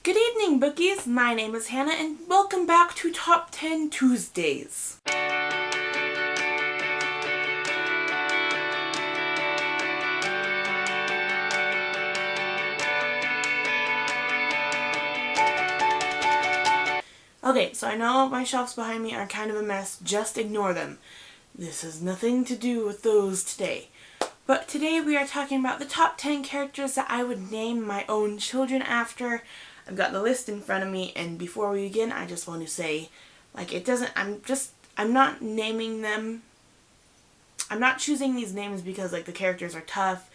Good evening, bookies! My name is Hannah and welcome back to Top 10 Tuesdays. Okay, so I know my shelves behind me are kind of a mess, just ignore them. This has nothing to do with those today. But today we are talking about the top 10 characters that I would name my own children after. I've got the list in front of me, and before we begin, I just want to say, I'm not naming them, I'm not choosing these names because, the characters are tough,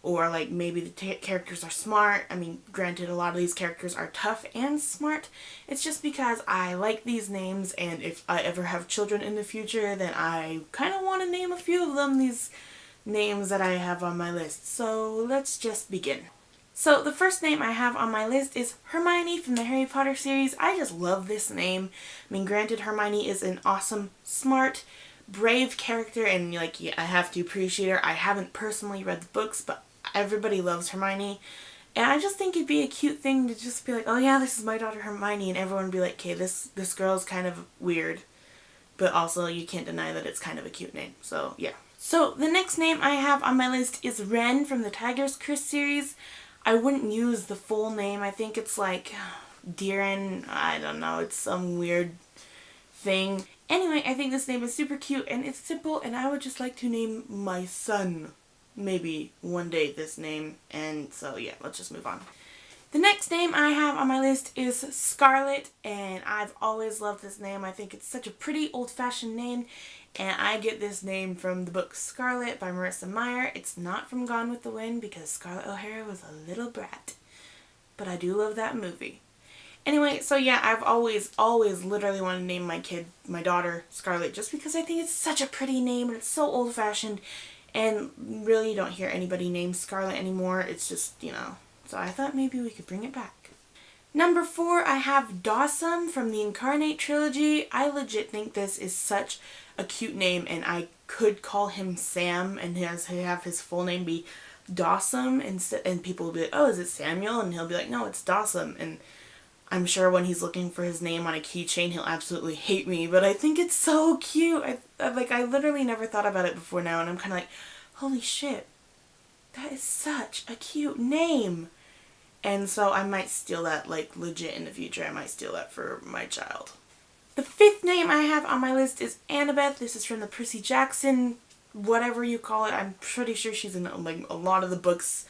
or, maybe the characters are smart. I mean, granted, a lot of these characters are tough and smart. It's just because I like these names, and if I ever have children in the future, then I kind of want to name a few of them these names that I have on my list. So, let's just begin. So the first name I have on my list is Hermione from the Harry Potter series. I just love this name. I mean, granted, Hermione is an awesome, smart, brave character, and I have to appreciate her. I haven't personally read the books, but everybody loves Hermione. And I just think it'd be a cute thing to just be like, oh yeah, this is my daughter Hermione, and everyone would be like, okay, this girl's kind of weird. But also, you can't deny that it's kind of a cute name. So, yeah. So, the next name I have on my list is Wren from the Tiger's Curse series. I wouldn't use the full name. I think it's Deeren. I don't know. It's some weird thing. Anyway, I think this name is super cute and it's simple, and I would just like to name my son maybe one day this name. And so yeah, let's just move on. The next name I have on my list is Scarlett, and I've always loved this name. I think it's such a pretty old-fashioned name, and I get this name from the book Scarlett by Marissa Meyer. It's not from Gone with the Wind because Scarlett O'Hara was a little brat, but I do love that movie. Anyway, so yeah, I've always literally wanted to name my daughter Scarlett, just because I think it's such a pretty name and it's so old-fashioned, and really you don't hear anybody named Scarlett anymore. It's just, so I thought maybe we could bring it back. Number 4, I have Dawson from the Incarnate trilogy. I legit think this is such a cute name, and I could call him Sam and have his full name be Dawson, and people will be like, oh, is it Samuel? And he'll be like, no, it's Dawson. And I'm sure when he's looking for his name on a keychain, he'll absolutely hate me, but I think it's so cute. I literally never thought about it before now, and I'm kind of like, holy shit, that is such a cute name. And so I might steal that, legit in the future. I might steal that for my child. The 5th name I have on my list is Annabeth. This is from the Percy Jackson, whatever you call it. I'm pretty sure she's in, a lot of the books,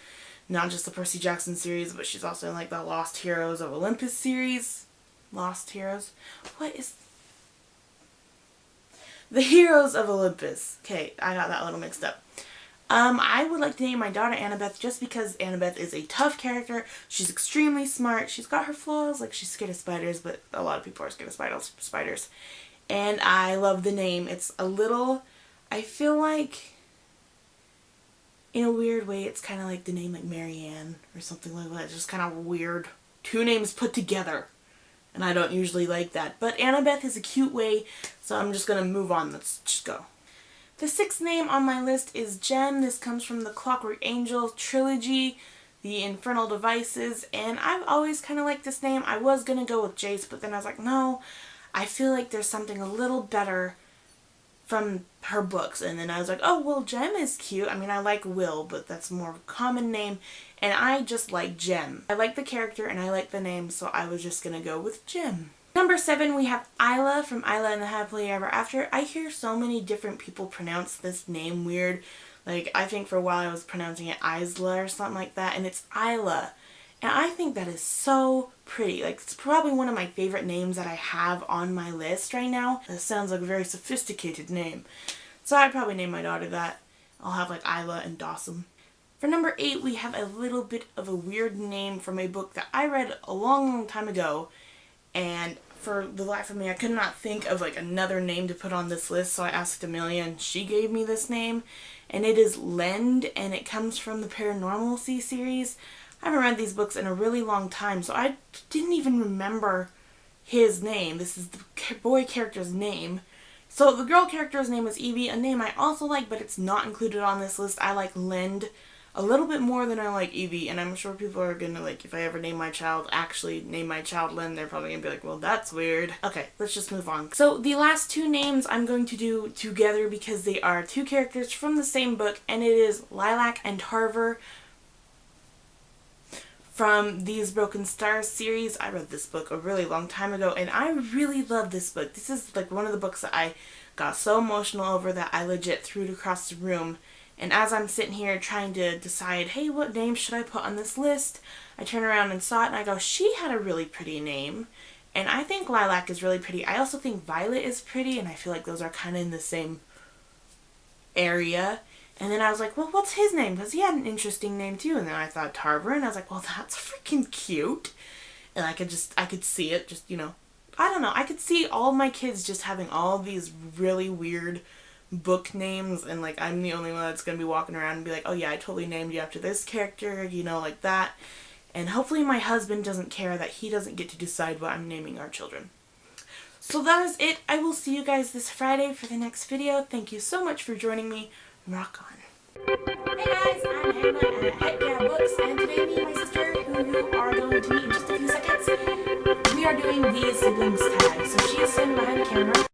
not just the Percy Jackson series, but she's also in, the Lost Heroes of Olympus series. Lost Heroes? What is... The Heroes of Olympus. Okay, I got that a little mixed up. I would like to name my daughter Annabeth just because Annabeth is a tough character. She's extremely smart. She's got her flaws, she's scared of spiders, but a lot of people are scared of spiders. And I love the name. It's a little, I feel like, in a weird way, it's kind of like the name Marianne or something like that. It's just kind of weird. 2 names put together. And I don't usually like that. But Annabeth is a cute way, so I'm just going to move on. Let's just go. The 6th name on my list is Jem. This comes from the Clockwork Angel trilogy, the Infernal Devices, and I've always kind of liked this name. I was going to go with Jace, but then I was like, no, I feel like there's something a little better from her books. And then I was like, oh, well, Jem is cute. I mean, I like Will, but that's more of a common name, and I just like Jem. I like the character and I like the name, so I was just going to go with Jem. Number 7, we have Isla from Isla and the Happily Ever After. I hear so many different people pronounce this name weird. I think for a while I was pronouncing it Isla or something like that, and it's Isla. And I think that is so pretty. It's probably one of my favorite names that I have on my list right now. That sounds like a very sophisticated name. So I'd probably name my daughter that. I'll have Isla and Dawson. For number 8, we have a little bit of a weird name from a book that I read a long time ago. And for the life of me, I could not think of another name to put on this list, so I asked Amelia and she gave me this name. And it is Lynne, and it comes from the Paranormalcy series. I haven't read these books in a really long time, so I didn't even remember his name. This is the boy character's name. So the girl character's name is Evie, a name I also like, but it's not included on this list. I like Lynne. a little bit more than I like Evie, and I'm sure people are gonna, like, if I ever actually name my child Lynne, they're probably gonna be like, well, that's weird. Okay, let's just move on. So the last two names I'm going to do together because they are two characters from the same book, and it is Lilac and Tarver from These Broken Stars series. I read this book a really long time ago, and I really love this book. This is like one of the books that I got so emotional over that I legit threw it across the room. And as I'm sitting here trying to decide, hey, what name should I put on this list, I turn around and saw it and I go, she had a really pretty name. And I think Lilac is really pretty. I also think Violet is pretty, and I feel like those are kind of in the same area. And then I was like, well, what's his name? Because he had an interesting name too. And then I thought Tarver, and I was like, well, that's freaking cute. And I could see it just, you know, I don't know. I could see all my kids just having all these really weird book names, and like I'm the only one that's gonna be walking around and be like, oh yeah, I totally named you after this character, you know, like that. And hopefully my husband doesn't care that he doesn't get to decide what I'm naming our children. So that is it. I will see you guys this Friday for the next video. Thank you so much for joining me. Rock on. Hey guys, I'm Hannah at Heckyeahbooks, and today me and my sister, who you are going to meet in just a few seconds, we are doing the siblings tag. So she is sitting behind the camera.